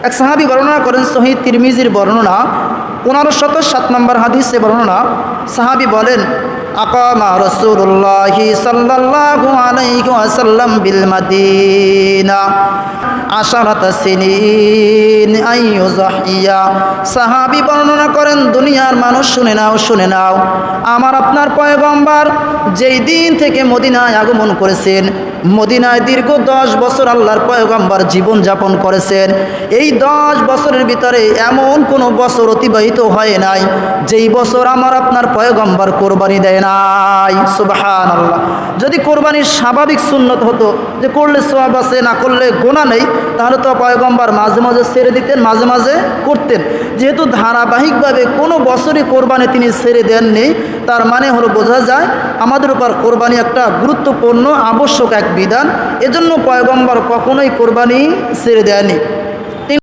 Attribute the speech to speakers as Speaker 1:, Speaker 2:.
Speaker 1: এক সাহাবী বর্ণনা করেন, সহিহ তিরমিজির বর্ণনা 1507 নম্বর হাদিসে বর্ণনা, সাহাবী বলেন, আকামা রাসূলুল্লাহি সাল্লাল্লাহু আলাইহি ওয়াসাল্লাম বিল মাদিনা আশারাতা সিনিন আইয়ুযহিয়া। সাহাবী বর্ণনা করেন, দুনিয়ার মানুষ শুনে নাও, আমার আপনার পয়গম্বর যেই দিন থেকে মদিনায় আগমন করেছেন, মদিনায় দীর্ঘ 10 বছর আল্লাহর পয়গম্বর জীবন যাপন করেছেন। এই 10 বছরের ভিতরে এমন কোনো বছর অতিবাহিত হয় নাই যেই বছর আমার আপনার পয়গম্বর কোরবানি দেয় নাই। সুবহানাল্লাহ। যদি কোরবানির স্বাভাবিক সুন্নত হতো যে করলে সওয়াব আছে, না করলে গুনাহ নেই, তাহলে তো পয়গম্বর মাঝে মাঝে ছেড়ে দিতেন, মাঝে মাঝে করতেন। যেহেতু ধারাবাহিকভাবে কোনো বছরই কোরবানি তিনি ছেড়ে দেননি, তার মানে হলো বোঝা যায় আমাদের উপর কোরবানি একটা গুরুত্বপূর্ণ আবশ্যক এক বিধান। এজন্য পয়গম্বর কখনোই কোরবানি ছেড়ে দেয়নি।